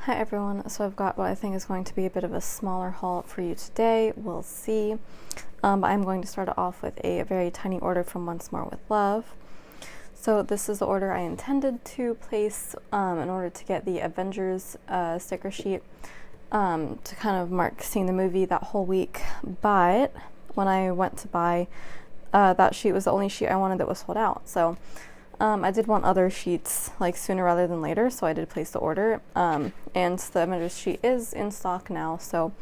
Hi everyone, so I've got what I think is going to be a bit of a smaller haul for you today. We'll see. I'm going to start it off with a very tiny order from Once More with Love. So this is the order I intended to place in order to get the Avengers sticker sheet to kind of mark seeing the movie that whole week. But when I went to buy, that sheet was the only sheet I wanted that was sold out. So I did want other sheets like sooner rather than later, so I did place the order. And the Avengers sheet is in stock now, so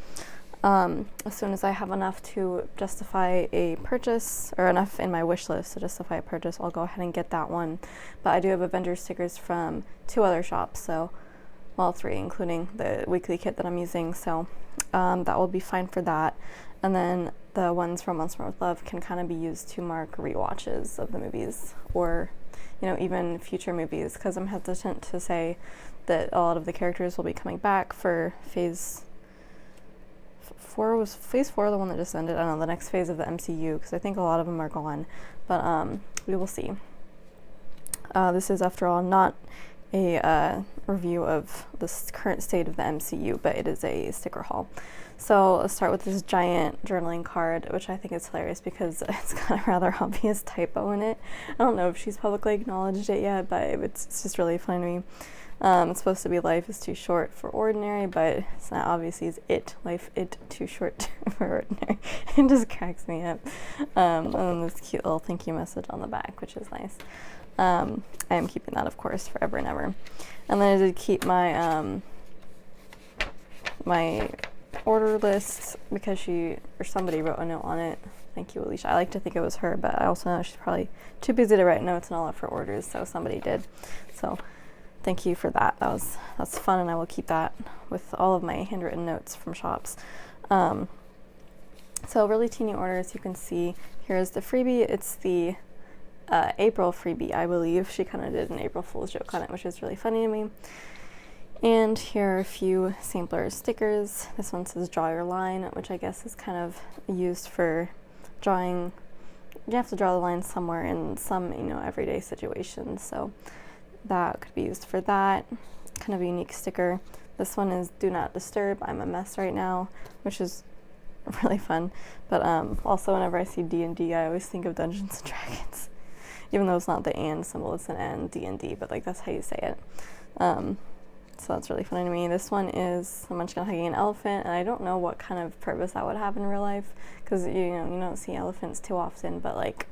as soon as I have enough to justify a purchase, or enough in my wish list to justify a purchase, I'll go ahead and get that one. But I do have Avengers stickers from 2 other shops, so, well, 3, including the weekly kit that I'm using, so that will be fine for that. And then the ones from Once More with Love can kind of be used to mark rewatches of the movies, or even future movies, because I'm hesitant to say that a lot of the characters will be coming back for phase 4. Was phase 4 the one that just ended? I don't know, the next phase of the MCU, because I think a lot of them are gone, but we will see. This is, after all, not a review of the current state of the MCU, but it is a sticker haul. So let's start with this giant journaling card, which I think is hilarious because it's got a rather obvious typo in it. I don't know if she's publicly acknowledged it yet, but it's just really funny to me. It's supposed to be life is too short for ordinary, but it's not. Obviously it's it. Life it too short for ordinary. It just cracks me up. And then this cute little thank you message on the back, which is nice. I am keeping that, of course, forever and ever. And then I did keep my my order list because somebody wrote a note on it. Thank you, Alicia. I like to think it was her, but I also know she's probably too busy to write notes and all that for orders, so somebody did. So thank you for that. That's fun, and I will keep that with all of my handwritten notes from shops. So really teeny orders. You can see here's the freebie. It's the April freebie, I believe. She kind of did an April Fool's joke on it, which is really funny to me. And here are a few sampler stickers. This one says draw your line, which I guess is kind of used for drawing. You have to draw the line somewhere in some, everyday situation. So that could be used for that. Kind of a unique sticker. This one is do not disturb. I'm a mess right now, which is really fun. But also whenever I see D&D, I always think of Dungeons and Dragons. Even though it's not the and symbol, it's an N, D&D, but like that's how you say it. So that's really funny to me. This one is a munchkin hugging an elephant, and I don't know what kind of purpose that would have in real life, because you don't see elephants too often, but like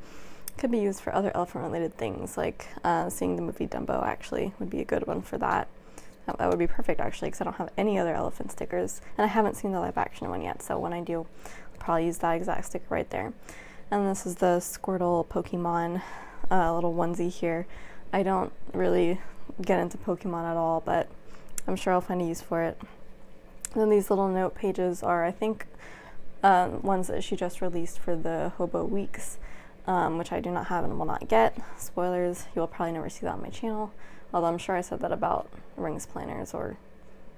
it could be used for other elephant related things, like seeing the movie Dumbo actually would be a good one for that. That would be perfect actually, because I don't have any other elephant stickers, and I haven't seen the live action one yet, so when I do, I'll probably use that exact sticker right there. And this is the Squirtle Pokemon little onesie here. I don't really get into Pokemon at all, but I'm sure I'll find a use for it. And then these little note pages are, I think, ones that she just released for the Hobo Weeks, which I do not have and will not get. Spoilers, you will probably never see that on my channel, although I'm sure I said that about rings planners or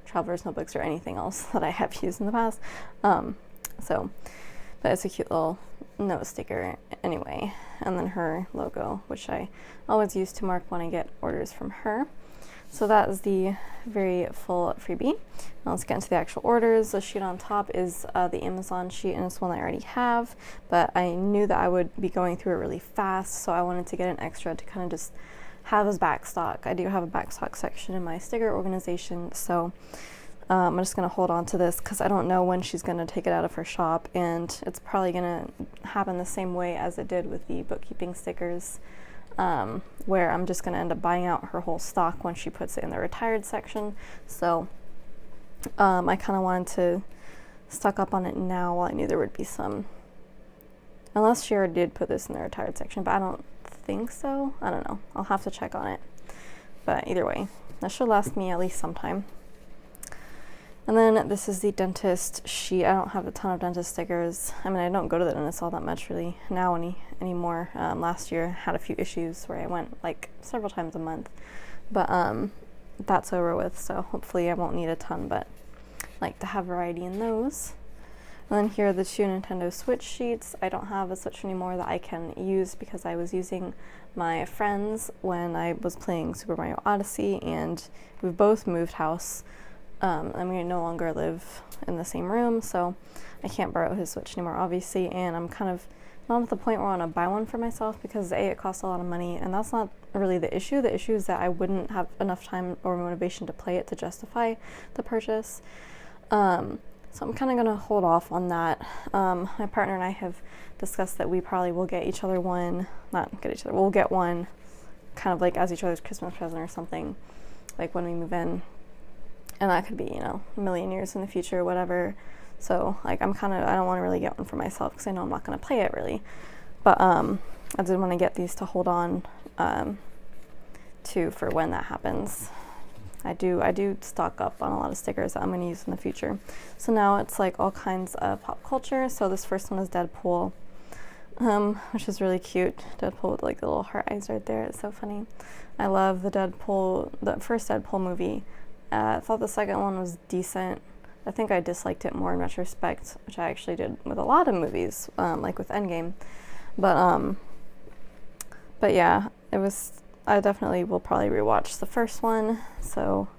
traveler's notebooks or anything else that I have used in the past. But it's a cute little note sticker anyway. And then her logo, which I always use to mark when I get orders from her. So that is the very full freebie. Now let's get into the actual orders. The sheet on top is the Amazon sheet, and it's one I already have, but I knew that I would be going through it really fast, so I wanted to get an extra to kind of just have as back stock. I do have a back stock section in my sticker organization, so I'm just going to hold on to this because I don't know when she's going to take it out of her shop, and it's probably going to happen the same way as it did with the bookkeeping stickers, where I'm just going to end up buying out her whole stock when she puts it in the retired section. So I kind of wanted to stock up on it now while I knew there would be some, unless she already did put this in the retired section, but I don't think so. I don't know. I'll have to check on it. But either way, that should last me at least some time. And then this is the dentist sheet. I don't have a ton of dentist stickers. I mean, I don't go to the dentist all that much really now anymore. Last year I had a few issues where I went like several times a month, but that's over with, so hopefully I won't need a ton, but I like to have variety in those. And then here are the 2 Nintendo Switch sheets. I don't have a Switch anymore that I can use because I was using my friends when I was playing Super Mario Odyssey, and we've both moved house and we no longer live in the same room, so I can't borrow his Switch anymore, obviously, and I'm kind of not at the point where I want to buy one for myself because A, it costs a lot of money, and that's not really the issue. The issue is that I wouldn't have enough time or motivation to play it to justify the purchase. So I'm kind of going to hold off on that. My partner and I have discussed that we probably will get each other one, we'll get one kind of like as each other's Christmas present or something, like when we move in. And that could be, you know, a million years in the future or whatever. So, like, I don't want to really get one for myself because I know I'm not going to play it really. But I did want to get these to hold on to for when that happens. I do stock up on a lot of stickers that I'm going to use in the future. So now it's like all kinds of pop culture. So this first one is Deadpool, which is really cute. Deadpool with like the little heart eyes right there. It's so funny. I love the first Deadpool movie. I thought the second one was decent. I think I disliked it more in retrospect, which I actually did with a lot of movies, like with Endgame. But yeah, I definitely will probably rewatch the first one, so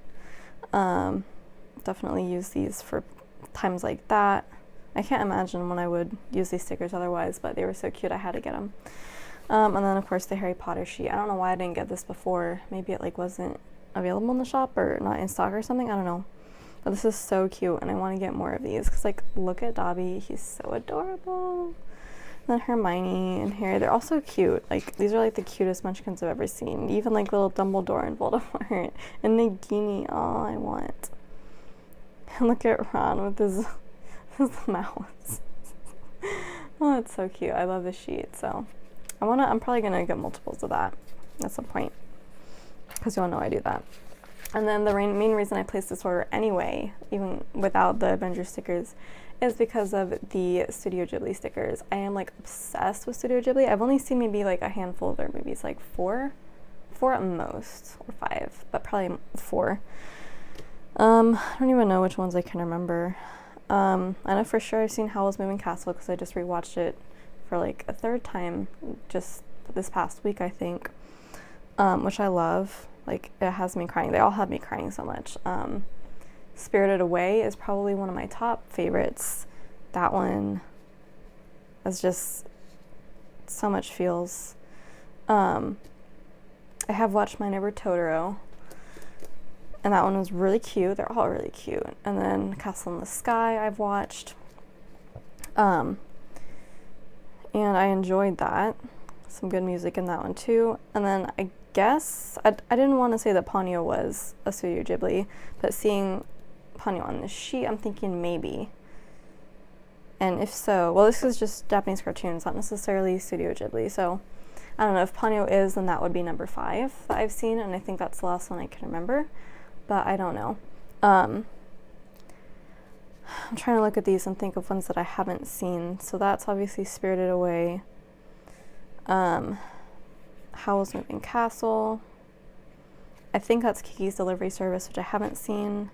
definitely use these for times like that. I can't imagine when I would use these stickers otherwise, but they were so cute I had to get them. And then of course the Harry Potter sheet. I don't know why I didn't get this before. Maybe it like wasn't available in the shop or not in stock or something. I don't know. But this is so cute and I want to get more of these because like look at Dobby. He's so adorable. And then Hermione and Harry, they're all so cute. Like these are like the cutest munchkins I've ever seen. Even like little Dumbledore and Voldemort and Nagini. Oh, I want. And look at Ron with his mouse. Oh, it's so cute. I love the sheet. So I'm probably gonna get multiples of that at some point because you all know I do that. And then the main reason I placed this order anyway, even without the Avengers stickers, is because of the Studio Ghibli stickers. I am like obsessed with Studio Ghibli. I've only seen maybe like a handful of their movies, like four at most, or 5, but probably 4. I don't even know which ones I can remember. I know for sure I've seen Howl's Moving Castle because I just rewatched it for like a 3rd time just this past week, I think, which I love. Like, it has me crying. They all have me crying so much. Spirited Away is probably one of my top favorites. That one is just so much feels. I have watched My Neighbor Totoro, and that one was really cute. They're all really cute. And then Castle in the Sky I've watched. And I enjoyed that. Some good music in that one too. And then I guess I didn't want to say that Ponyo was a Studio Ghibli, but seeing Ponyo on the sheet, I'm thinking maybe. And if so, well, this is just Japanese cartoons, not necessarily Studio Ghibli. So I don't know if Ponyo is, then that would be number 5 that I've seen, and I think that's the last one I can remember. But I don't know. I'm trying to look at these and think of ones that I haven't seen. So that's obviously Spirited Away. Howl's Moving Castle. I think that's Kiki's Delivery Service, which I haven't seen.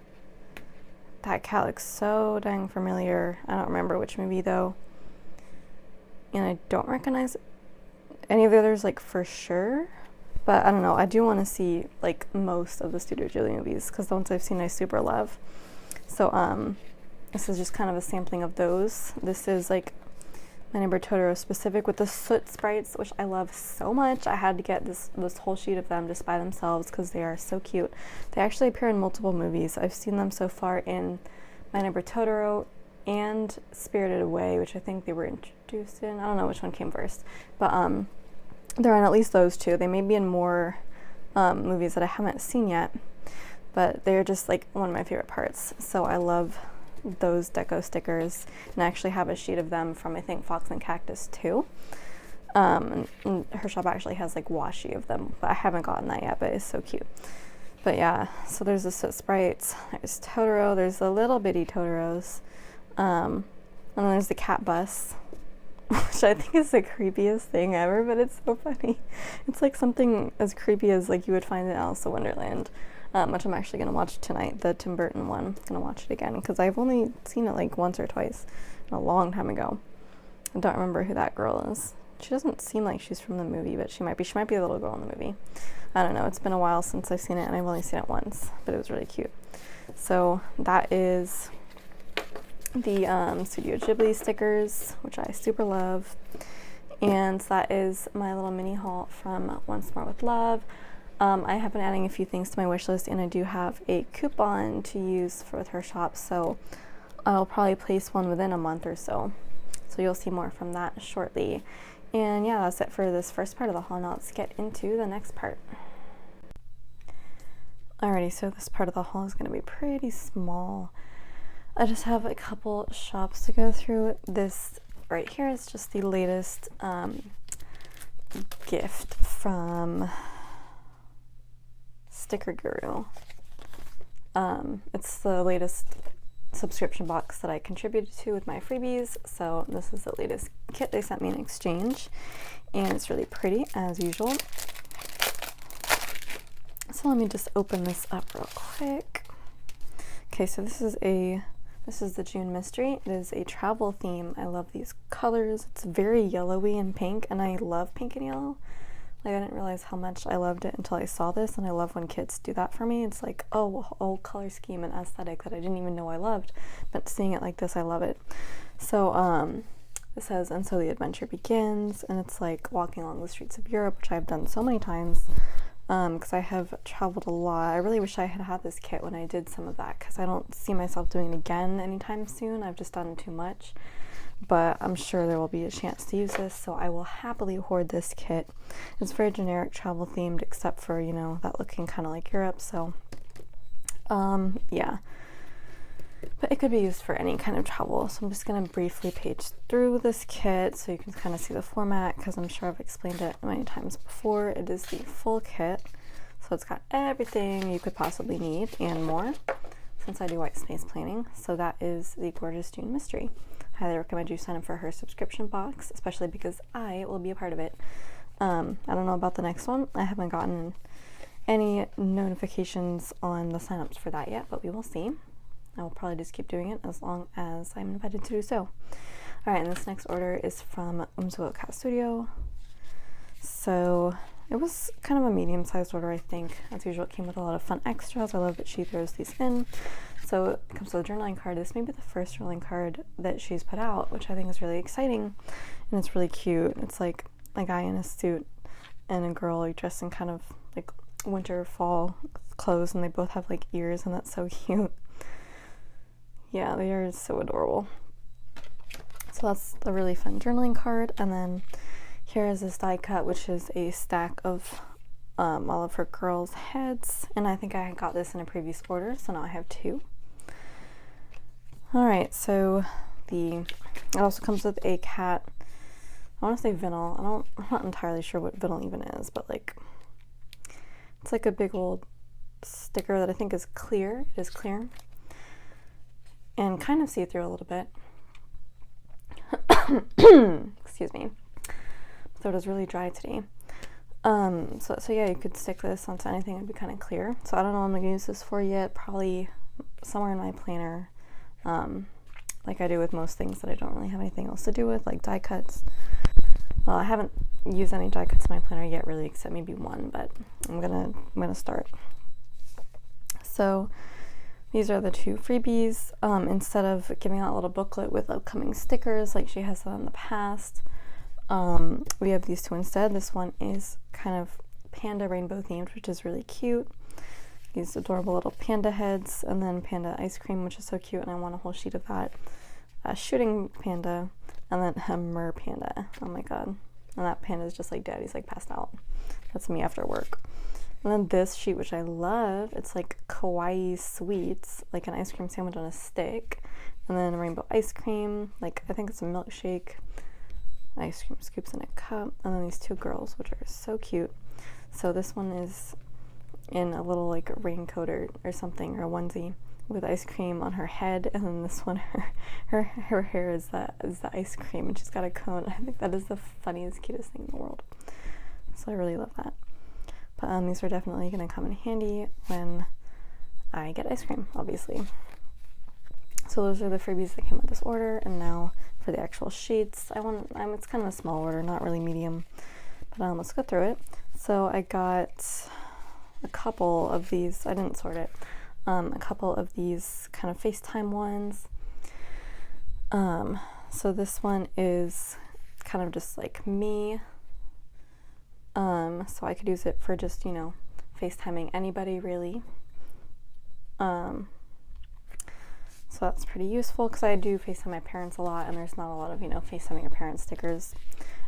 That cat looks so dang familiar. I don't remember which movie though. And I don't recognize any of the others like for sure. But I don't know. I do want to see like most of the Studio Ghibli movies because the ones I've seen I super love. So this is just kind of a sampling of those. This is like My Neighbor Totoro specific with the soot sprites, which I love so much. I had to get this whole sheet of them just by themselves because they are so cute. They actually appear in multiple movies. I've seen them so far in My Neighbor Totoro and Spirited Away, which I think they were introduced in. I don't know which one came first, but they're in at least those 2. They may be in more movies that I haven't seen yet, but they're just like one of my favorite parts. So I love those deco stickers, and I actually have a sheet of them from I think Fox and Cactus too. And her shop actually has like washi of them, but I haven't gotten that yet, but it's so cute. But yeah, so there's the soot sprites, there's Totoro, there's the little bitty Totoros, and then there's the cat bus, which I think is the creepiest thing ever, but it's so funny. It's like something as creepy as like you would find in Alice in Wonderland. Which I'm actually going to watch tonight, the Tim Burton one. I'm going to watch it again because I've only seen it like once or twice a long time ago. I don't remember who that girl is. She doesn't seem like she's from the movie, but she might be. She might be the little girl in the movie. I don't know. It's been a while since I've seen it, and I've only seen it once, but it was really cute. So that is the Studio Ghibli stickers, which I super love. And that is my little mini haul from Once More with Love. I have been adding a few things to my wish list, and I do have a coupon to use with her shop, so I'll probably place one within a month or so. So you'll see more from that shortly. And yeah, that's it for this first part of the haul. Now let's get into the next part. Alrighty, so this part of the haul is going to be pretty small. I just have a couple shops to go through. This right here is just the latest gift from Sticker Guru. It's the latest subscription box that I contributed to with my freebies, so this is the latest kit they sent me in exchange, and it's really pretty as usual. So let me just open this up real quick. Okay, so this is the June Mystery. It is a travel theme. I love these colors. It's very yellowy and pink, and I love pink and yellow. Like, I didn't realize how much I loved it until I saw this, and I love when kits do that for me. It's like, oh, a whole color scheme and aesthetic that I didn't even know I loved, but seeing it like this, I love it. So it says, and so the adventure begins, and it's like walking along the streets of Europe, which I've done so many times, because I have traveled a lot. I really wish I had had this kit when I did some of that, because I don't see myself doing it again anytime soon. I've just done too much. But I'm sure there will be a chance to use this, so I will happily hoard this kit. It's very generic travel themed, except for, you know, that looking kind of like Europe, so yeah. But it could be used for any kind of travel, so I'm just going to briefly page through this kit so you can kind of see the format, because I'm sure I've explained it many times before. It is the full kit, so it's got everything you could possibly need and more, since I do white space planning. So that is the gorgeous June Mystery. Highly recommend you sign up for her subscription box, especially because I will be a part of it. I don't know about the next one. I haven't gotten any notifications on the signups for that yet, but we will see. I will probably just keep doing it as long as I'm invited to do so. Alright, and this next order is from Whimsical Cat Studio. So it was kind of a medium-sized order, I think. As usual, it came with a lot of fun extras. I love that she throws these in. So it comes with a journaling card. This may be the first journaling card that she's put out, which I think is really exciting, and it's really cute. It's like a guy in a suit and a girl like dressed in kind of like winter fall clothes, and they both have like ears, and that's so cute. Yeah, they are so adorable. So that's a really fun journaling card. And then here is this die cut, which is a stack of all of her girls' heads, and I think I got this in a previous order, so now I have two. Alright, so it also comes with a cat. I want to say vinyl. I'm not entirely sure what vinyl even is, but like it's like a big old sticker that I think is clear. It is clear and kind of see-through a little bit. Excuse me. So it is really dry today. So yeah, you could stick this onto anything. It'd be kind of clear. So I don't know what I'm going to use this for yet. Probably somewhere in my planner. Like I do with most things that I don't really have anything else to do with, like die cuts. Well, I haven't used any die cuts in my planner yet, really, except maybe one, but I'm gonna start. So these are the two freebies. Instead of giving out a little booklet with upcoming stickers like she has done in the past, we have these two instead. This one is kind of panda rainbow themed, which is really cute. These adorable little panda heads, and then panda ice cream, which is so cute, and I want a whole sheet of that. A shooting panda, and then a mer panda. Oh my god. And that panda is just like dead. He's like passed out. That's me after work. And then this sheet, which I love, it's like kawaii sweets, like an ice cream sandwich on a stick, and then rainbow ice cream, like I think it's a milkshake, ice cream scoops in a cup, and then these two girls, which are so cute. So this one is in a little like raincoat or something, or a onesie with ice cream on her head, and then this one, her hair is the ice cream, and she's got a cone. I think that is the funniest, cutest thing in the world. So I really love that. But these are definitely going to come in handy when I get ice cream, obviously. So those are the freebies that came with this order, and now for the actual sheets, it's kind of a small order, not really medium, but let's go through it. So I got a couple of these, I didn't sort it, a couple of these kind of FaceTime ones. So this one is kind of just like me, so I could use it for just, you know, FaceTiming anybody really. So that's pretty useful because I do FaceTime my parents a lot, and there's not a lot of, you know, FaceTiming your parents stickers.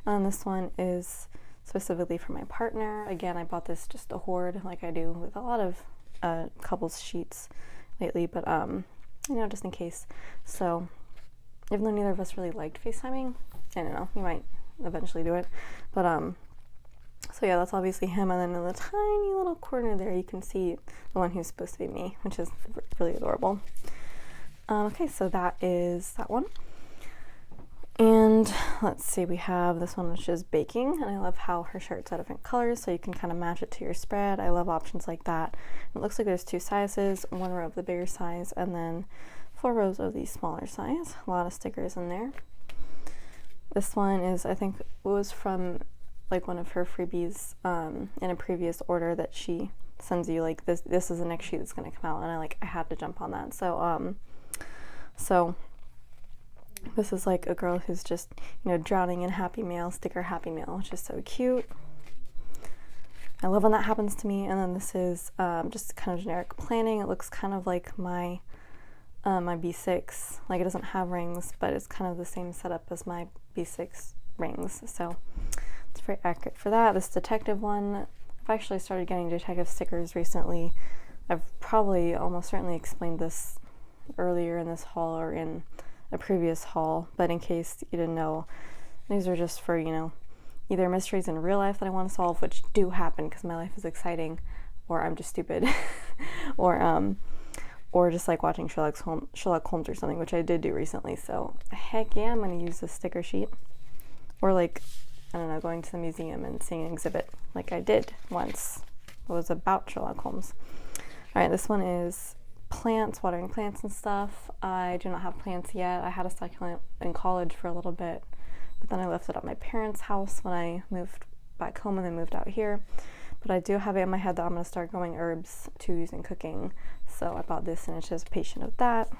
And this one is specifically for my partner. Again, I bought this just a hoard, like I do with a lot of couples sheets lately, but you know, just in case. So even though neither of us really liked FaceTiming, I don't know, we might eventually do it. But so yeah, that's obviously him, and then in the tiny little corner there you can see the one who's supposed to be me, which is really adorable. Okay, so that is that one. And let's see, we have this one which is baking, and I love how her shirts are different colors, so you can kind of match it to your spread. I love options like that. It looks like there's 2 sizes, 1 row of the bigger size, and then 4 rows of the smaller size. A lot of stickers in there. This one is, I think, was from like one of her freebies in a previous order that she sends you, like this is the next sheet that's going to come out, and I had to jump on that. So this is like a girl who's just, you know, drowning in Happy Mail, sticker Happy Mail, which is so cute. I love when that happens to me. And then this is just kind of generic planning. It looks kind of like my my B6, like it doesn't have rings, but it's kind of the same setup as my B6 rings, so it's very accurate for that. This detective one, I've actually started getting detective stickers recently. I've probably almost certainly explained this earlier in this haul or in a previous haul, but in case you didn't know, these are just for, you know, either mysteries in real life that I want to solve, which do happen because my life is exciting, or I'm just stupid, or just like watching Sherlock Holmes or something, which I did do recently. So heck yeah, I'm going to use this sticker sheet. Or like, I don't know, going to the museum and seeing an exhibit like I did once. It was about Sherlock Holmes. All right, this one is plants, watering plants and stuff. I do not have plants yet. I had a succulent in college for a little bit, but then I left it at my parents' house when I moved back home and then moved out here. But I do have it in my head that I'm going to start growing herbs to use in cooking. So I bought this in anticipation of that.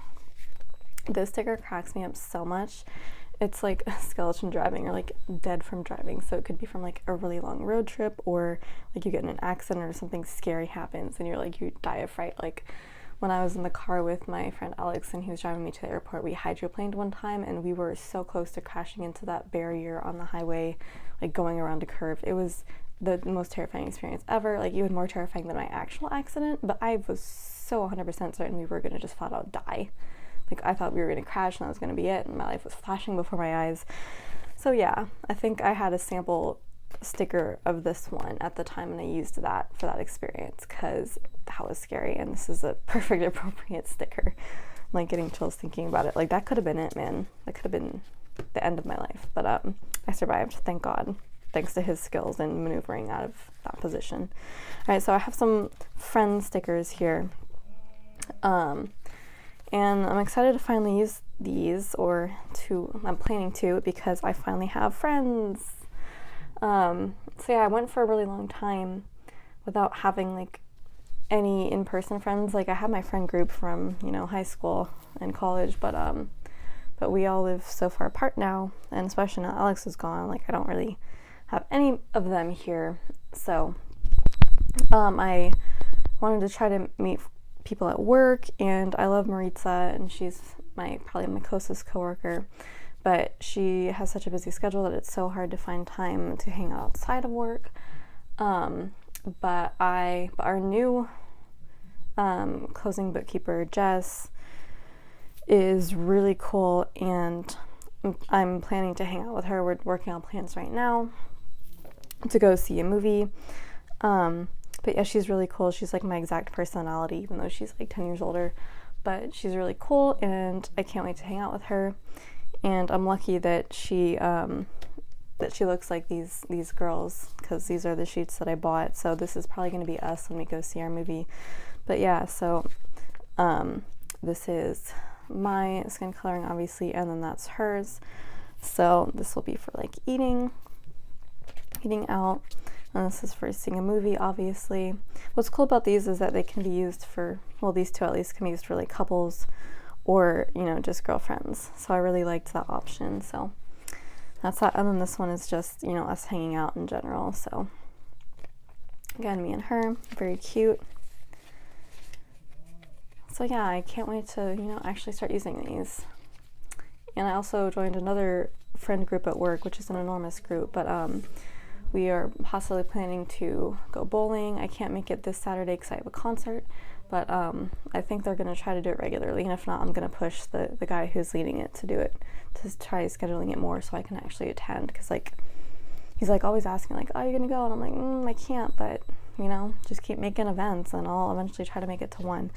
This sticker cracks me up so much. It's like a skeleton driving, or like dead from driving. So it could be from like a really long road trip, or like you get in an accident or something scary happens and you're like, you die of fright. Like when I was in the car with my friend Alex and he was driving me to the airport, we hydroplaned one time and we were so close to crashing into that barrier on the highway, like going around a curve. It was the most terrifying experience ever, like even more terrifying than my actual accident, but I was so 100% certain we were going to just flat out die. Like I thought we were going to crash and that was going to be it, and my life was flashing before my eyes. So yeah, I think I had a sample sticker of this one at the time and I used that for that experience because that was scary, and this is a perfect appropriate sticker. I'm like getting chills thinking about it. Like that could have been it, man. That could have been the end of my life, but I survived, thank God, thanks to his skills in maneuvering out of that position. All right, so I have some friend stickers here, and I'm excited to finally use these, I'm planning to, because I finally have friends. So yeah, I went for a really long time without having like any in-person friends. Like I have my friend group from, you know, high school and college, but we all live so far apart now, and especially now Alex is gone, like I don't really have any of them here. So I wanted to try to meet people at work, and I love Maritza, and she's probably my closest coworker, but she has such a busy schedule that it's so hard to find time to hang out outside of work. But our new closing bookkeeper, Jess, is really cool, and I'm planning to hang out with her. We're working on plans right now to go see a movie. But yeah, she's really cool. She's like my exact personality, even though she's like 10 years older. But she's really cool, and I can't wait to hang out with her. And I'm lucky that she looks like these girls, because these are the sheets that I bought. So this is probably going to be us when we go see our movie. But yeah, so this is my skin coloring, obviously, and then that's hers. So this will be for like eating out, and this is for seeing a movie, obviously. What's cool about these is that they can be used for, well, these two at least can be used for like couples or, you know, just girlfriends. So I really liked that option. So that's that. And then this one is just, you know, us hanging out in general. So again, me and her, very cute. So yeah, I can't wait to, you know, actually start using these. And I also joined another friend group at work, which is an enormous group, but we are possibly planning to go bowling. I can't make it this Saturday because I have a concert, but I think they're going to try to do it regularly, and if not, I'm going to push the guy who's leading it to do it, to try scheduling it more so I can actually attend, because like he's like always asking like, are you going to go? And I'm like, I can't, but you know, just keep making events and I'll eventually try to make it to one.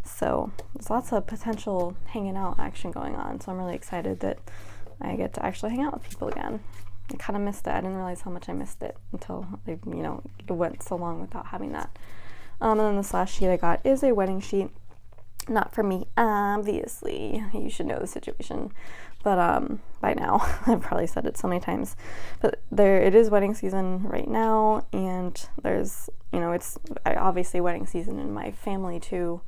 So there's lots of potential hanging out action going on, so I'm really excited that I get to actually hang out with people again. I kind of missed it. I didn't realize how much I missed it until, you know, it went so long without having that. And then this last sheet I got is a wedding sheet. Not for me, obviously. You should know the situation. But by now, I've probably said it so many times. But it is wedding season right now, and there's, you know, it's obviously wedding season in my family too.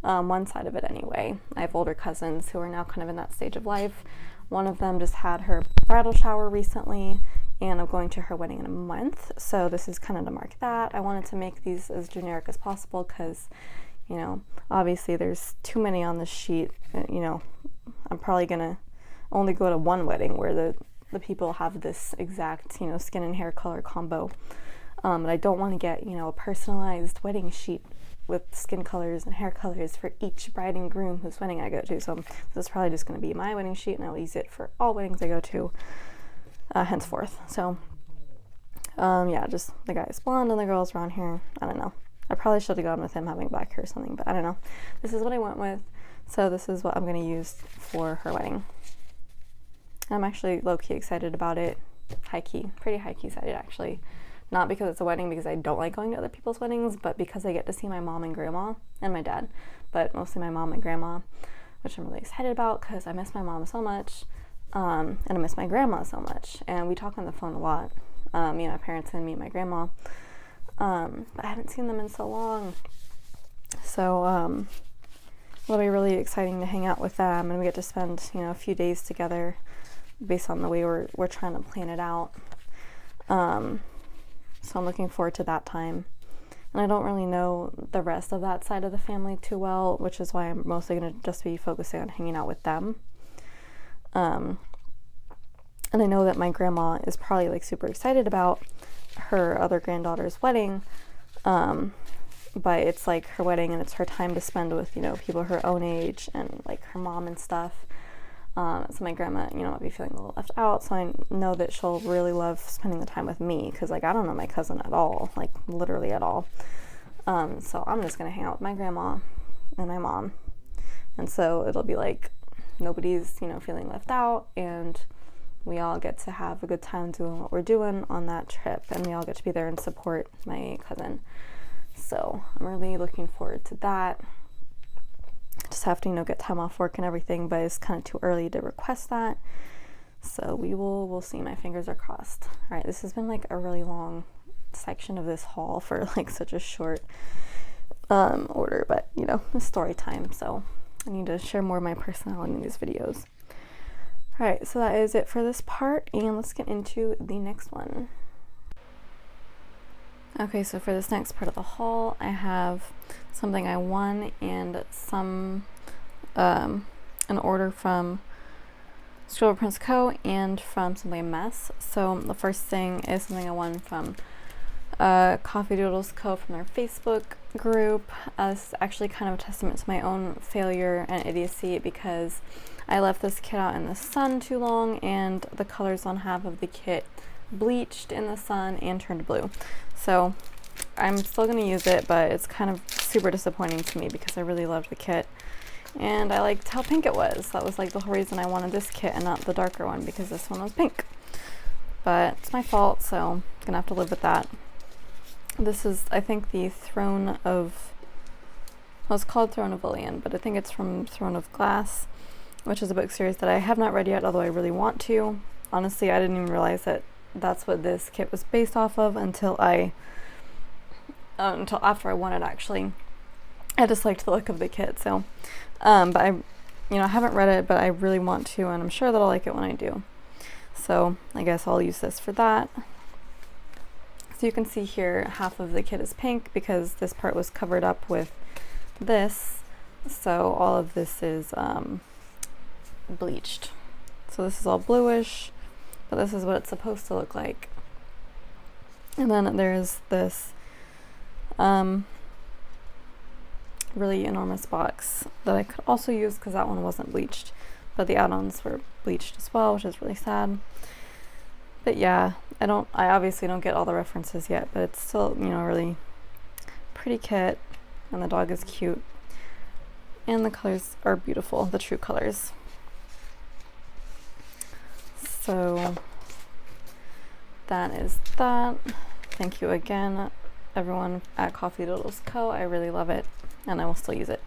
One side of it anyway. I have older cousins who are now kind of in that stage of life. One of them just had her bridal shower recently, and I'm going to her wedding in a month. So this is kind of to mark that. I wanted to make these as generic as possible because, you know, obviously there's too many on this sheet. You know, I'm probably going to only go to one wedding where the people have this exact, you know, skin and hair color combo. And I don't want to get, you know, a personalized wedding sheet with skin colors and hair colors for each bride and groom whose wedding I go to. So this is probably just going to be my wedding sheet, and I'll use it for all weddings I go to henceforth. So yeah, just the guy's blonde and the girl's brown hair. I don't know. I probably should have gone with him having black hair or something, but I don't know. This is what I went with. So this is what I'm going to use for her wedding. I'm actually low-key excited about it. High-key, pretty high-key excited actually. Not because it's a wedding, because I don't like going to other people's weddings, but because I get to see my mom and grandma, and my dad, but mostly my mom and grandma, which I'm really excited about because I miss my mom so much, and I miss my grandma so much, and we talk on the phone a lot, me and my parents and me and my grandma, but I haven't seen them in so long, so it'll be really exciting to hang out with them, and we get to spend, you know, a few days together based on the way we're trying to plan it out. So I'm looking forward to that time. And I don't really know the rest of that side of the family too well, which is why I'm mostly going to just be focusing on hanging out with them. And I know that my grandma is probably like super excited about her other granddaughter's wedding, but it's like her wedding and it's her time to spend with, you know, people her own age and like her mom and stuff. So my grandma, you know, might be feeling a little left out, so I know that she'll really love spending the time with me, because like I don't know my cousin at all, like literally at all. So I'm just gonna hang out with my grandma and my mom, and so it'll be like nobody's, you know, feeling left out, and we all get to have a good time doing what we're doing on that trip, and we all get to be there and support my cousin. So I'm really looking forward to that. Just have to, you know, get time off work and everything, but it's kind of too early to request that. So we'll see. My fingers are crossed. All right, this has been like a really long section of this haul for like such a short order, but you know, it's story time, so I need to share more of my personality in these videos. All right, so that is it for this part, and let's get into the next one. Okay, so for this next part of the haul, I have something I won and some an order from ScribblePrintsCo Co and from Simply a Mess. So the first thing is something I won from CoffeeDoodlesCo from their Facebook group. This is actually kind of a testament to my own failure and idiocy, because I left this kit out in the sun too long and the colors on half of the kit bleached in the sun and turned blue. So I'm still going to use it, but it's kind of super disappointing to me because I really loved the kit and I liked how pink it was. That was like the whole reason I wanted this kit and not the darker one, because this one was pink. But it's my fault, so I'm going to have to live with that. This is, I think, the Throne of Well, it's called Throne of Lillian, but I think it's from Throne of Glass, which is a book series that I have not read yet, although I really want to. Honestly, I didn't even realize that that's what this kit was based off of until after I won it, actually. I just liked the look of the kit, so, but I haven't read it, but I really want to, and I'm sure that I'll like it when I do. So I guess I'll use this for that. So you can see here, half of the kit is pink because this part was covered up with this, so all of this is bleached. So this is all bluish, but this is what it's supposed to look like. And then there's this really enormous box that I could also use because that one wasn't bleached, but the add-ons were bleached as well, which is really sad. But yeah, I obviously don't get all the references yet, but it's still, really pretty kit, and the dog is cute, and the colors are beautiful, the true colors. So that is that. Thank you again, everyone at CoffeeDoodlesCo. I really love it, and I will still use it.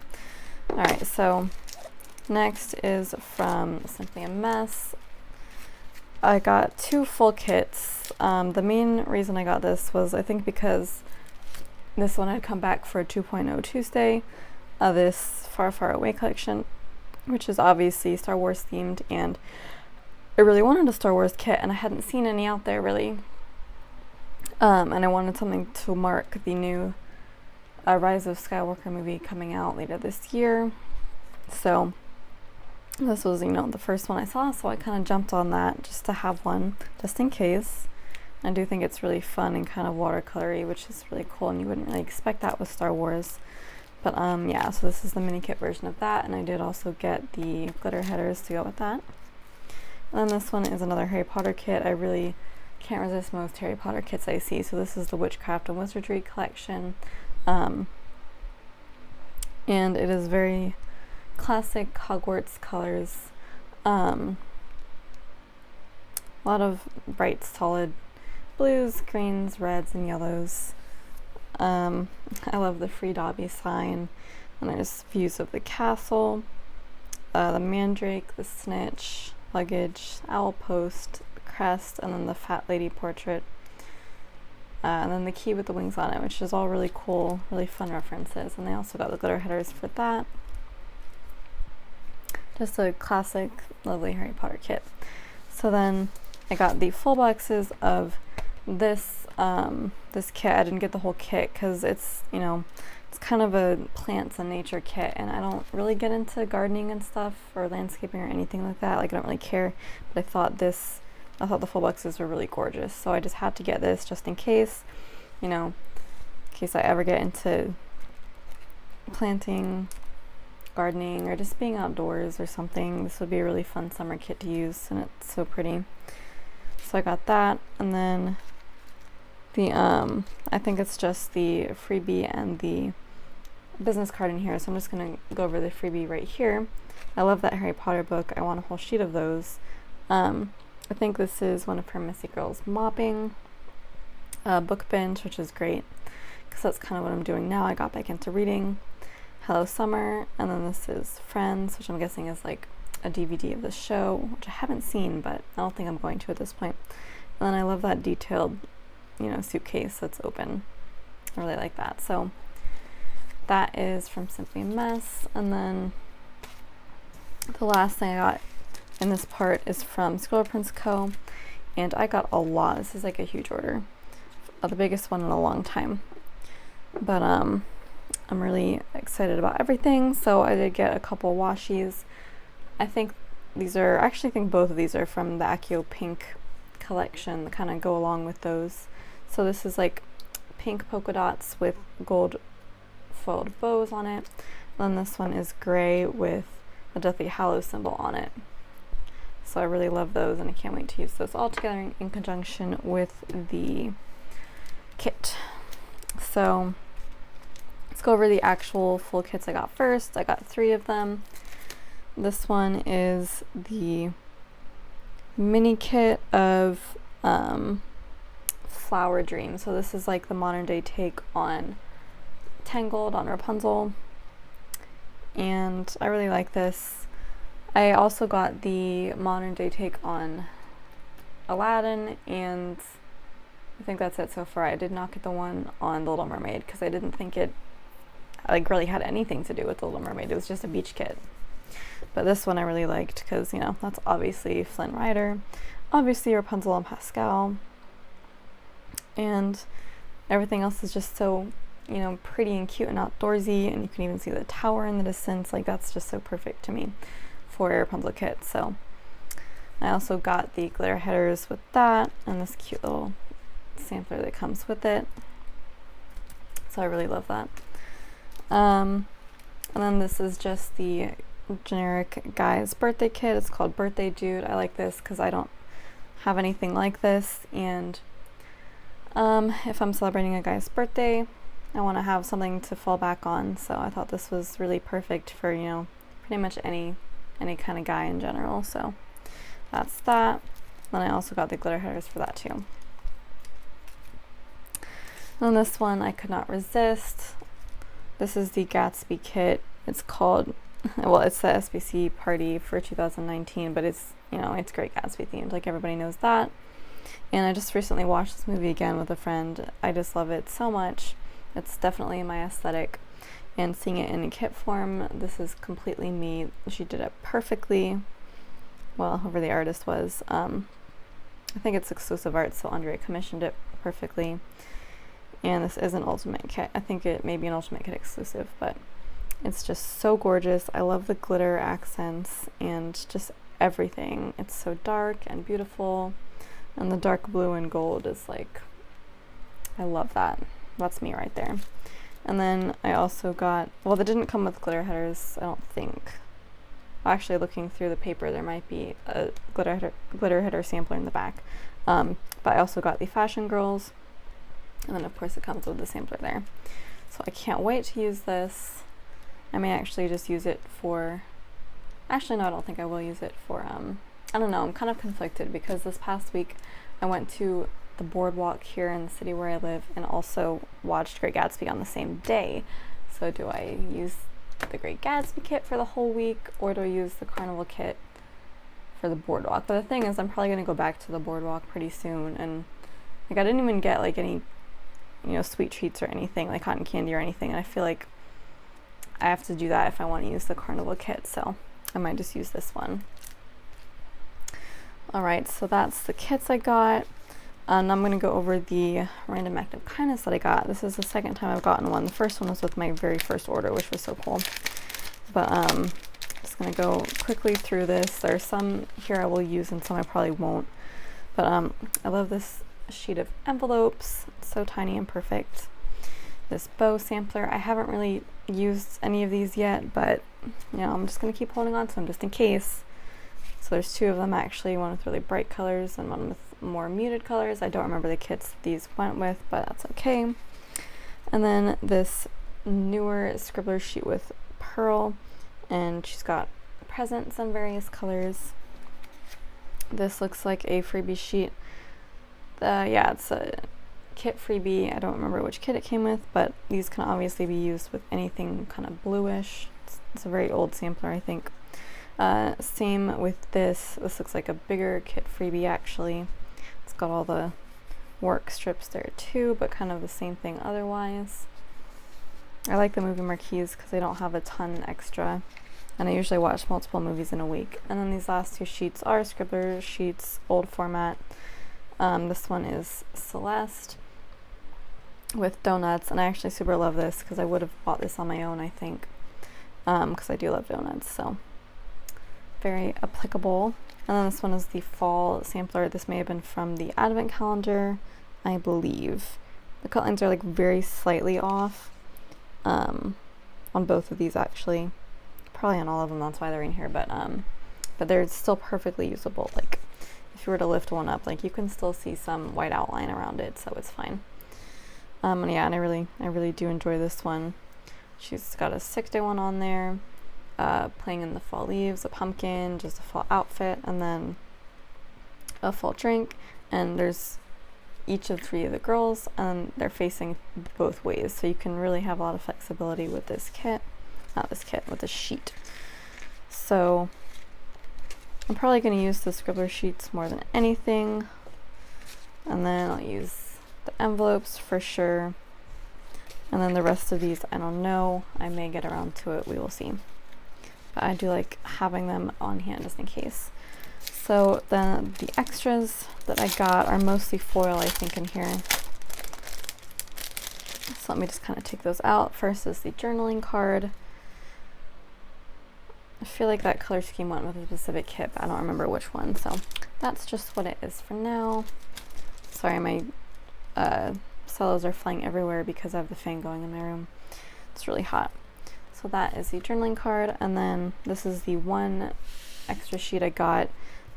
Alright, so next is from Simply a Mess. I got 2 full kits. The main reason I got this was, I think, because this one had come back for 2.0 Tuesday, this Far Far Away collection, which is obviously Star Wars themed, and I really wanted a Star Wars kit, and I hadn't seen any out there really. And I wanted something to mark the new Rise of Skywalker movie coming out later this year. So this was, the first one I saw, so I kind of jumped on that just to have one, just in case. I do think it's really fun and kind of watercolory, which is really cool, and you wouldn't really expect that with Star Wars. But yeah, so this is the mini kit version of that, and I did also get the glitter headers to go with that. And then this one is another Harry Potter kit. I really can't resist most Harry Potter kits I see. So this is the Witchcraft and Wizardry collection. And it is very classic Hogwarts colors. A lot of bright, solid blues, greens, reds, and yellows. I love the Free Dobby sign. And there's views of the castle, the mandrake, the snitch, luggage, owl post, crest, and then the fat lady portrait, and then the key with the wings on it, which is all really cool, really fun references. And they also got the glitter headers for that. Just a classic, lovely Harry Potter kit. So then I got the full boxes of this this kit. I didn't get the whole kit because it's it's kind of a plants and nature kit, and I don't really get into gardening and stuff or landscaping or anything like that. Like, I don't really care, but I thought the full boxes were really gorgeous, so I just had to get this just in case, in case I ever get into planting, gardening, or just being outdoors or something. This would be a really fun summer kit to use, and it's so pretty. So I got that, and then the I think it's just the freebie and the business card in here, so I'm just gonna go over the freebie right here. I love that Harry Potter book. I want a whole sheet of those. I think this is one of her Missy Girls mopping book binge, which is great because that's kind of what I'm doing now. I got back into reading. Hello Summer, and then this is Friends, which I'm guessing is like a DVD of the show, which I haven't seen, but I don't think I'm going to at this point. And then I love that detailed, suitcase that's open. I really like that. So that is from Simply a Mess. And then the last thing I got in this part is from ScribblePrintsCo, and I got a lot. This is like a huge order, the biggest one in a long time. But I'm really excited about everything. So I did get a couple washies. I think both of these are from the Accio Pink collection that kind of go along with those. So this is like pink polka dots with gold foiled bows on it. And then this one is gray with a Deathly Hallows symbol on it. So I really love those, and I can't wait to use those all together in conjunction with the kit. So let's go over the actual full kits I got first. I got 3 of them. This one is the mini kit of Flower Dream. So this is like the modern day take on Tangled, on Rapunzel. and I really like this. I also got the modern day take on Aladdin, and I think that's it so far. I did not get the one on The Little Mermaid because I didn't think it like really had anything to do with The Little Mermaid. It was just a beach kit. But this one I really liked because, you know, that's obviously Flynn Rider, obviously Rapunzel and Pascal, and everything else is just so, you know, pretty and cute and outdoorsy, and you can even see the tower in the distance. Like, that's just so perfect to me for a Rapunzel kit. So I also got the glitter headers with that and this cute little sampler that comes with it. So I really love that. And then this is just the generic guy's birthday kit. It's called Birthday Dude. I like this because I don't have anything like this, and if I'm celebrating a guy's birthday, I want to have something to fall back on. So I thought this was really perfect for, you know, pretty much any kind of guy in general. So that's that. Then I also got the glitter headers for that too. And this one I could not resist. This is the Gatsby kit. It's called, well, it's the SBC party for 2019, but it's, you know, it's Great Gatsby themed, like everybody knows that. And I just recently watched this movie again with a friend. I just love it so much. It's definitely my aesthetic. And seeing it in a kit form, this is completely me. She did it perfectly. Well, whoever the artist was. I think it's exclusive art, so Andrea commissioned it perfectly. And this is an ultimate kit. I think it may be an ultimate kit exclusive, but it's just so gorgeous. I love the glitter accents and just everything. It's so dark and beautiful. And the dark blue and gold is like, I love that. That's me right there. And then I also got, well, they didn't come with glitter headers, I don't think. Actually, looking through the paper, there might be a glitter header sampler in the back. But I also got the Fashion Girls. And then, of course, it comes with the sampler there. So I can't wait to use this. I may actually just use it for, actually, no, I don't think I will use it for, I don't know, I'm kind of conflicted because this past week I went to the boardwalk here in the city where I live and also watched Great Gatsby on the same day. So do I use the Great Gatsby kit for the whole week, or do I use the Carnival kit for the boardwalk? But the thing is, I'm probably going to go back to the boardwalk pretty soon, and like I didn't even get like any, you know, sweet treats or anything, like cotton candy or anything, and I feel like I have to do that if I want to use the Carnival kit, so I might just use this one. Alright, so that's the kits I got. And I'm going to go over the random act of kindness that I got. This is the second time I've gotten one. The first one was with my very first order, which was so cool. But just going to go quickly through this. There are some here I will use and some I probably won't. But I love this sheet of envelopes. It's so tiny and perfect. This bow sampler. I haven't really used any of these yet, but you know, I'm just going to keep holding on to them just in case. So there's two of them actually, one with really bright colors and one with more muted colors. I don't remember the kits these went with, but that's okay. And then this newer scribbler sheet with pearl, and she's got presents in various colors. This looks like a freebie sheet. Yeah, it's a kit freebie. I don't remember which kit it came with, but these can obviously be used with anything kind of bluish. It's a very old sampler, I think. Same with this. This looks like a bigger kit freebie actually. It's got all the work strips there too, but kind of the same thing otherwise. I like the movie marquees because they don't have a ton extra, and I usually watch multiple movies in a week. And then these last two sheets are scribbler sheets, old format. This one is Celeste with donuts, and I actually super love this because I would have bought this on my own, I think, because I do love donuts, so very applicable. And then this one is the fall sampler. This may have been from the advent calendar, I believe. The cut lines are like very slightly off on both of these actually. Probably on all of them, that's why they're in here, but they're still perfectly usable. Like if you were to lift one up, like you can still see some white outline around it, so it's fine. And yeah, and I really do enjoy this one. She's got a 6-day one on there. Playing in the fall leaves, a pumpkin, just a fall outfit, and then a fall drink. And there's each of 3 of the girls, and they're facing both ways, so you can really have a lot of flexibility with this kit. not this kit, with the sheet. So I'm probably going to use the scribbler sheets more than anything. And then I'll use the envelopes for sure. And then the rest of these, I don't know. I may get around to it. We will see. But I do like having them on hand just in case. So then the extras that I got are mostly foil, I think, in here. So let me just kind of take those out. First is the journaling card. I feel like that color scheme went with a specific kit, but I don't remember which one. So that's just what it is for now. Sorry, my cellos are flying everywhere because I have the fan going in my room. It's really hot. So that is the journaling card. And then this is the one extra sheet I got,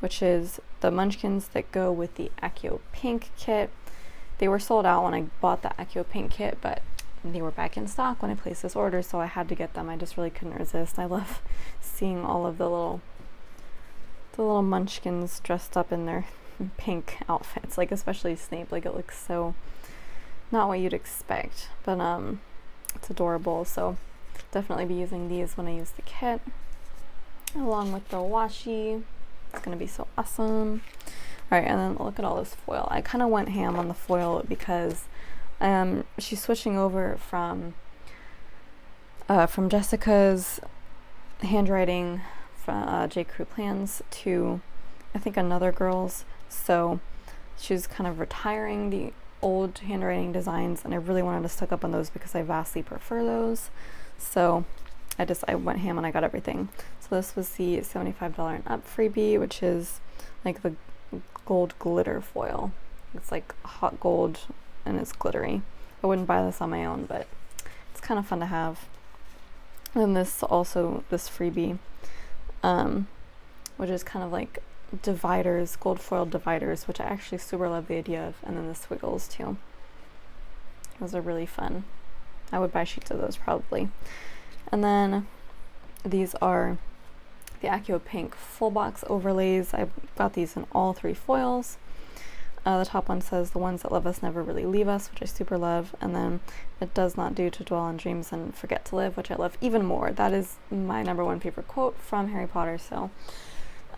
which is the munchkins that go with the Accio Pink kit. They were sold out when I bought the Accio Pink kit, but they were back in stock when I placed this order, so I had to get them. I just really couldn't resist. I love seeing all of the little munchkins dressed up in their pink outfits, like especially Snape. Like, it looks so not what you'd expect, but it's adorable. So definitely be using these when I use the kit, along with the washi. It's gonna be so awesome. All right, and then look at all this foil. I kind of went ham on the foil because she's switching over from Jessica's handwriting from J. Crew Plans to, I think, another girl's. So she's kind of retiring the old handwriting designs, and I really wanted to stock up on those because I vastly prefer those. So I went ham and I got everything. So this was the $75 and up freebie, which is like the gold glitter foil. It's like hot gold and it's glittery. I wouldn't buy this on my own, but it's kind of fun to have. And this freebie, which is kind of like dividers, gold foil dividers, which I actually super love the idea of, and then the squiggles too. Those are really fun. I would buy sheets of those probably. And then these are the Accio Pink full box overlays. I got these in all 3 foils. The top one says, "The ones that love us never really leave us," which I super love. And then, "It does not do to dwell on dreams and forget to live," which I love even more. That is my #1 favorite quote from Harry Potter. So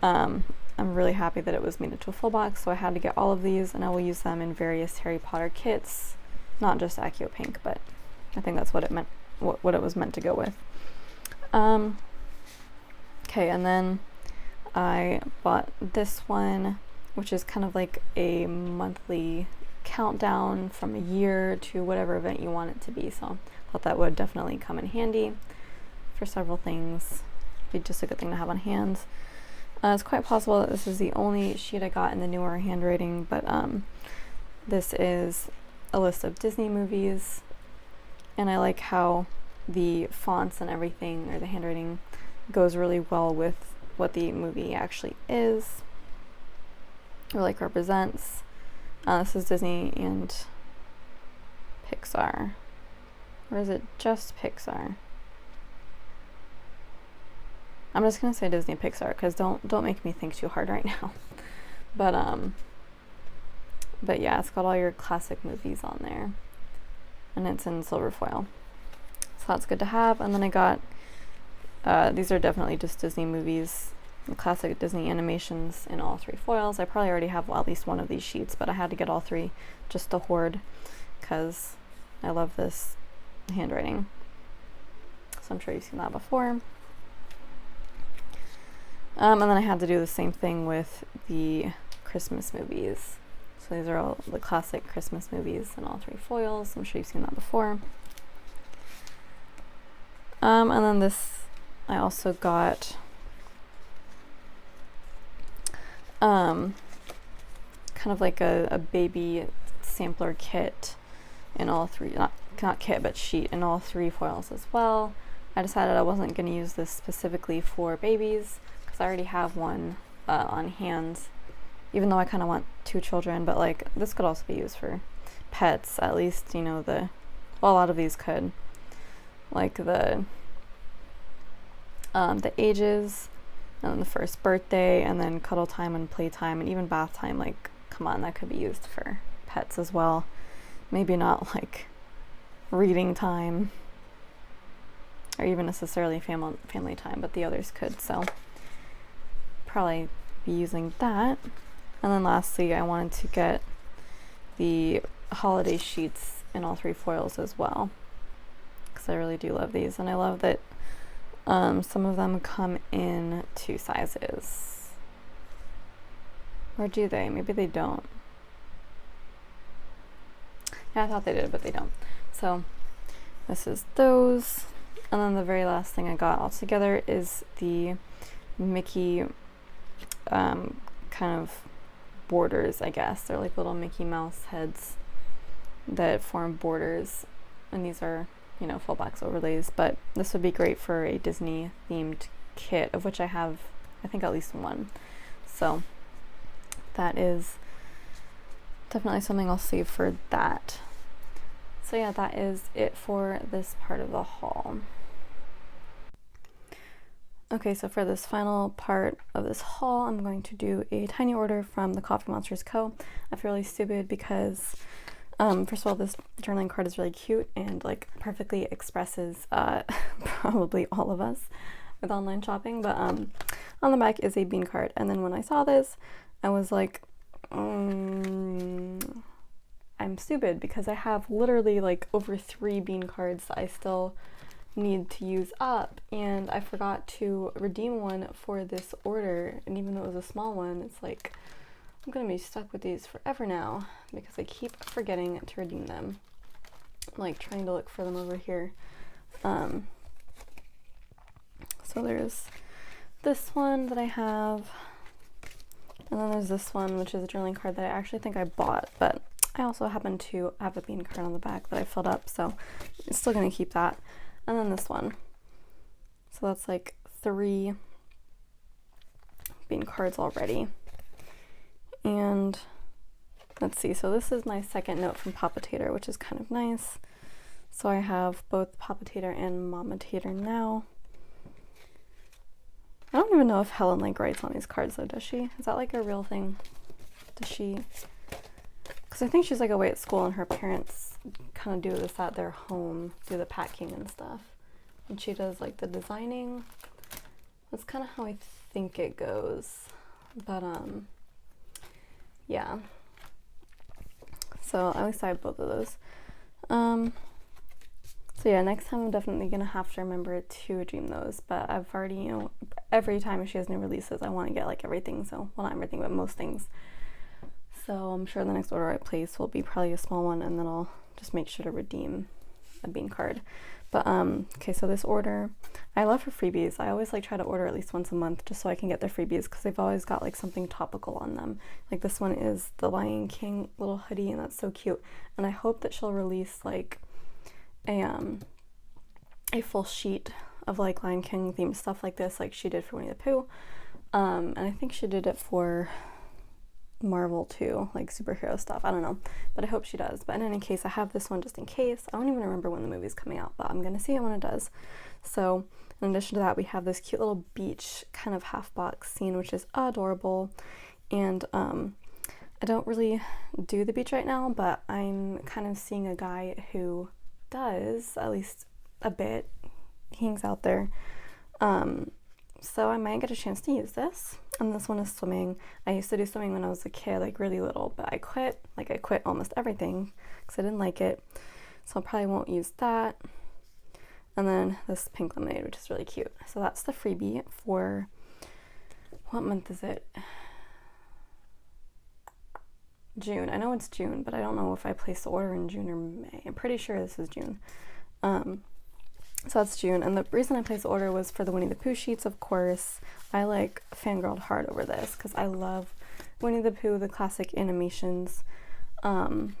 I'm really happy that it was made into a full box. So I had to get all of these, and I will use them in various Harry Potter kits, not just Accio Pink, but I think that's what it meant, what it was meant to go with. Okay, and then I bought this one, which is kind of like a monthly countdown from a year to whatever event you want it to be. So I thought that would definitely come in handy for several things. Be just a good thing to have on hand. It's quite possible that this is the only sheet I got in the newer handwriting, but this is a list of Disney movies, and I like how the fonts and everything, or the handwriting, goes really well with what the movie actually is, or like represents. This is Disney and Pixar, or is it just Pixar? I'm just gonna say Disney Pixar because don't make me think too hard right now. But yeah, it's got all your classic movies on there, and it's in silver foil, so that's good to have. And then I got these are definitely just Disney movies, the classic Disney animations in all 3 foils. I probably already have at least one of these sheets, but I had to get all 3 just to hoard because I love this handwriting. So I'm sure you've seen that before. And then I had to do the same thing with the Christmas movies. So these are all the classic Christmas movies in all 3 foils. I'm sure you've seen that before. And then this, I also got kind of like a baby sampler kit in all 3, not kit, but sheet in all 3 foils as well. I decided I wasn't going to use this specifically for babies because I already have one on hand, even though I kind of want 2 children, but like this could also be used for pets, at least, you know, well, a lot of these could, like the ages, and the first birthday, and then cuddle time and playtime, and even bath time. Like, come on, that could be used for pets as well. Maybe not like reading time, or even necessarily family time, but the others could, so probably be using that. And then lastly, I wanted to get the holiday sheets in all 3 foils as well, because I really do love these, and I love that some of them come in 2 sizes. Or do they? Maybe they don't. Yeah, I thought they did, but they don't. So this is those. And then the very last thing I got all together is the Mickey kind of borders, I guess. They're like little Mickey Mouse heads that form borders. And these are, you know, full box overlays. But this would be great for a Disney themed kit, of which I have, I think, at least one. So that is definitely something I'll save for that. So yeah, that is it for this part of the haul. Okay, so for this final part of this haul, I'm going to do a tiny order from the Coffee Monsterz Co. I feel really stupid because, first of all, this journaling card is really cute and like perfectly expresses probably all of us with online shopping. But on the back is a bean card, and then when I saw this, I was like, I'm stupid because I have literally like over 3 bean cards that I still need to use up, and I forgot to redeem one for this order, and even though it was a small one, it's like I'm gonna be stuck with these forever now because I keep forgetting to redeem them. I'm like trying to look for them over here. So there's this one that I have, and then there's this one, which is a journaling card that I actually think I bought, but I also happen to have a bean card on the back that I filled up, so I'm still gonna keep that. And then this one. So that's like 3 bean cards already. And let's see, so this is my second note from Papa Tater, which is kind of nice. So I have both Papa Tater and Mama Tater now. I don't even know if Helen like writes on these cards though, does she? Is that like a real thing? Does she? Because I think she's like away at school and her parents kind of do this at their home, do the packing and stuff. And she does like the designing. That's kind of how I think it goes. But yeah. So at least I have both of those. So yeah, next time I'm definitely gonna have to remember to redeem those, but I've already, you know, every time she has new releases, I want to get like everything, so, well, not everything, but most things. So I'm sure the next order I place will be probably a small one, and then I'll just make sure to redeem a bean card. But okay, so this order, I love her freebies. I always like try to order at least once a month just so I can get their freebies, because they've always got like something topical on them. Like this one is the Lion King little hoodie, and that's so cute. And I hope that she'll release like a full sheet of like Lion King themed stuff like this, like she did for Winnie the Pooh. And I think she did it for Marvel too, like superhero stuff. I don't know, but I hope she does. But in any case, I have this one just in case. I don't even remember when the movie's coming out, but I'm gonna see it when it does. So in addition to that, we have this cute little beach kind of half box scene, which is adorable. And I don't really do the beach right now, but I'm kind of seeing a guy who does, at least a bit. He hangs out there. So I might get a chance to use this. And this one is swimming. I used to do swimming when I was a kid, like really little, but I quit. Like I quit almost everything because I didn't like it. So I probably won't use that. And then this pink lemonade, which is really cute. So that's the freebie for, what month is it? June. I know it's June, but I don't know if I placed the order in June or May. I'm pretty sure this is June. So that's June, and the reason I placed the order was for the Winnie the Pooh sheets, of course. I like fangirled hard over this because I love Winnie the Pooh, the classic animations. Not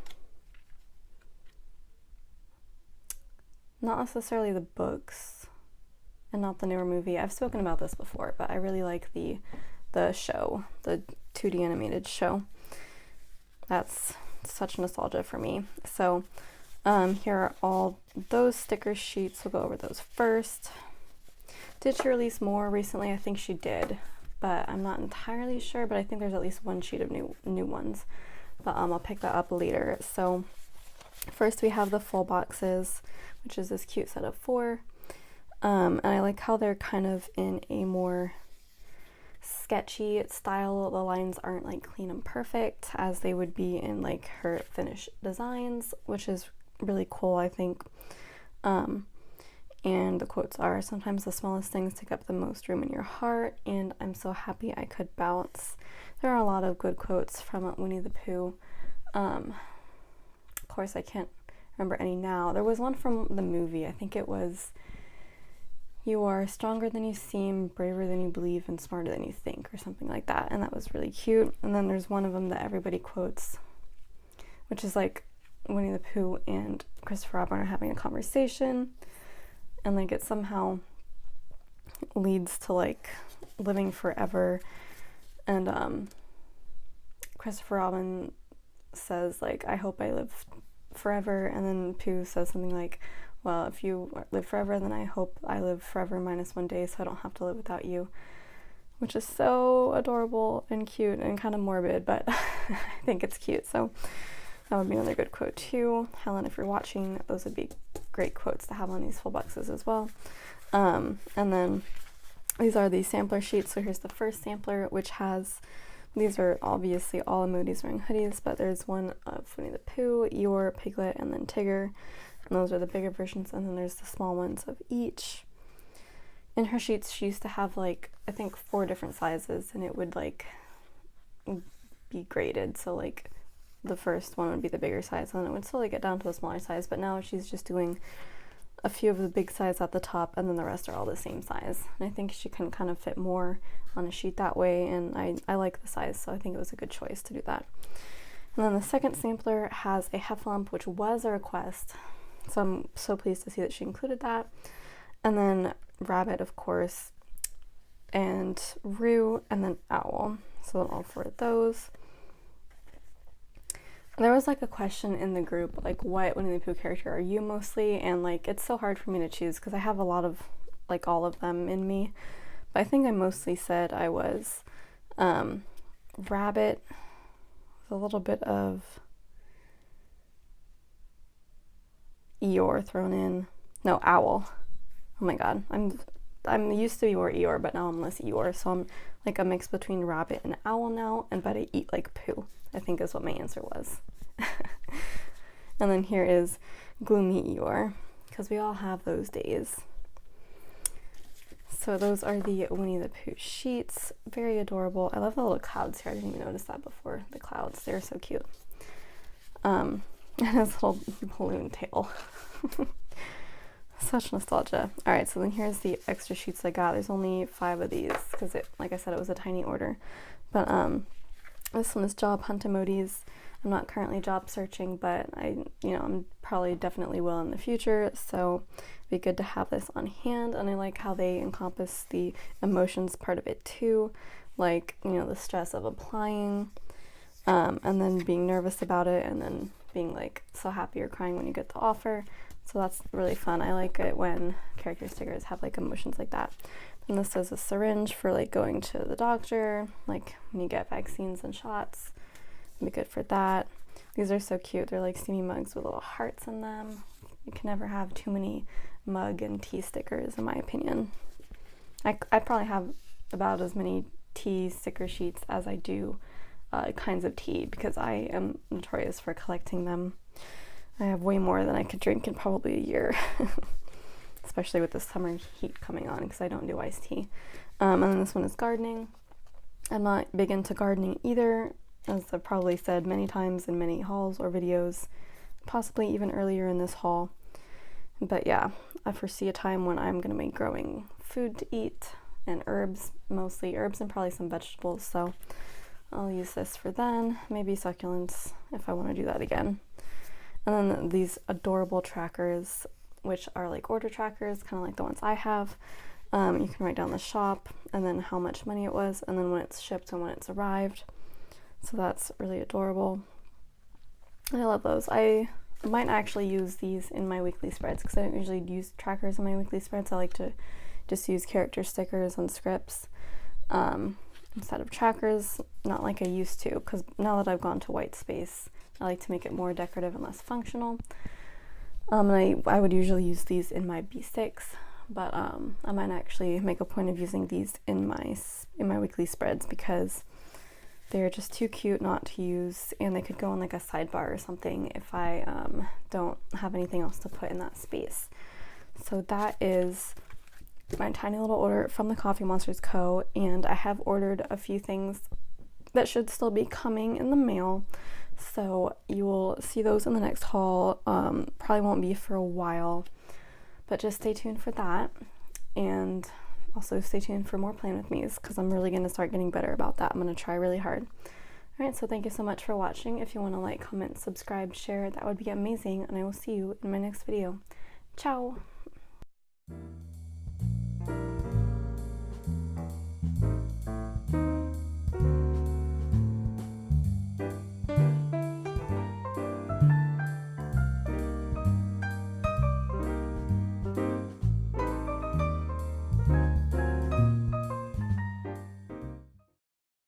necessarily the books and not the newer movie. I've spoken about this before, but I really like the show, the 2D animated show. That's such nostalgia for me. So here are all those sticker sheets. We'll go over those first. Did she release more recently? I think she did, but I'm not entirely sure, but I think there's at least one sheet of new ones. But I'll pick that up later. So first we have the full boxes, which is this cute set of 4. And I like how they're kind of in a more sketchy style. The lines aren't like clean and perfect as they would be in like her finished designs, which is really cool, I think. And the quotes are, "Sometimes the smallest things take up the most room in your heart," and "I'm so happy I could bounce." There are a lot of good quotes from Winnie the Pooh. Of course, I can't remember any now. There was one from the movie. I think it was, "You are stronger than you seem, braver than you believe, and smarter than you think," or something like that, and that was really cute. And then there's one of them that everybody quotes, which is like Winnie the Pooh and Christopher Robin are having a conversation, and like it somehow leads to like living forever. And Christopher Robin says like, "I hope I live forever," and then Pooh says something like, "Well, if you live forever, then I hope I live forever minus 1 day so I don't have to live without you," which is so adorable and cute and kind of morbid, but I think it's cute. So that would be another good quote too. Helen, if you're watching, those would be great quotes to have on these full boxes as well. And then these are the sampler sheets. So here's the first sampler, which has, these are obviously all emojis wearing hoodies, but there's one of Winnie the Pooh, Eeyore, Piglet, and then Tigger. And those are the bigger versions, and then there's the small ones of each. In her sheets, she used to have like, I think 4 different sizes, and it would like be graded. So like the first one would be the bigger size, and then it would slowly get down to a smaller size, but now she's just doing a few of the big size at the top, and then the rest are all the same size. And I think she can kind of fit more on a sheet that way, and I like the size, so I think it was a good choice to do that. And then the second sampler has a heffalump, which was a request, so I'm so pleased to see that she included that. And then rabbit, of course, and roo, and then owl. So all 4 of those. There was like a question in the group, like, what Winnie the Pooh character are you mostly? And like, it's so hard for me to choose because I have a lot of, like, all of them in me. But I think I mostly said I was rabbit with a little bit of Eeyore thrown in. No, owl. Oh my god, I'm used to Eeyore, but now I'm less Eeyore, so I'm like a mix between rabbit and owl now, and but I eat like Pooh, I think is what my answer was. And then here is gloomy Eeyore, because we all have those days. So those are the Winnie the Pooh sheets. Very adorable. I love the little clouds here. I didn't even notice that before. The clouds, they're so cute. And his little balloon tail. Such nostalgia. Alright, so then here's the extra sheets I got. There's only 5 of these because it, like I said, it was a tiny order. But this one is job hunt emojis. I'm not currently job searching, but I'm probably definitely will in the future, so it'd be good to have this on hand. And I like how they encompass the emotions part of it too, like, the stress of applying, and then being nervous about it, and then being like so happy or crying when you get the offer. So that's really fun. I like it when character stickers have like emotions like that. And this is a syringe for like going to the doctor, like when you get vaccines and shots. It'd be good for that. These are so cute. They're like steamy mugs with little hearts in them. You can never have too many mug and tea stickers, in my opinion. I probably have about as many tea sticker sheets as I do kinds of tea, because I am notorious for collecting them. I have way more than I could drink in probably a year, especially with the summer heat coming on, because I don't do iced tea. And then this one is gardening. I'm not big into gardening either, as I've probably said many times in many hauls or videos, possibly even earlier in this haul. But yeah, I foresee a time when I'm going to be growing food to eat, and herbs, mostly herbs and probably some vegetables, so I'll use this for then. Maybe succulents if I want to do that again. And then these adorable trackers, which are like order trackers, kind of like the ones I have. You can write down the shop and then how much money it was, and then when it's shipped and when it's arrived. So that's really adorable. I love those. I might actually use these in my weekly spreads, because I don't usually use trackers in my weekly spreads. I like to just use character stickers and scripts instead of trackers, not like I used to, because now that I've gone to white space, I like to make it more decorative and less functional. And I would usually use these in my B6, but I might actually make a point of using these in my weekly spreads because they're just too cute not to use, and they could go on like a sidebar or something if I don't have anything else to put in that space. So that is my tiny little order from the Coffee Monsterz Co. And I have ordered a few things that should still be coming in the mail. So you will see those in the next haul. Probably won't be for a while, but just stay tuned for that. And also stay tuned for more Plan With Me's because I'm really going to start getting better about that. I'm going to try really hard. Alright, so thank you so much for watching. If you want to like, comment, subscribe, share, that would be amazing. And I will see you in my next video. Ciao!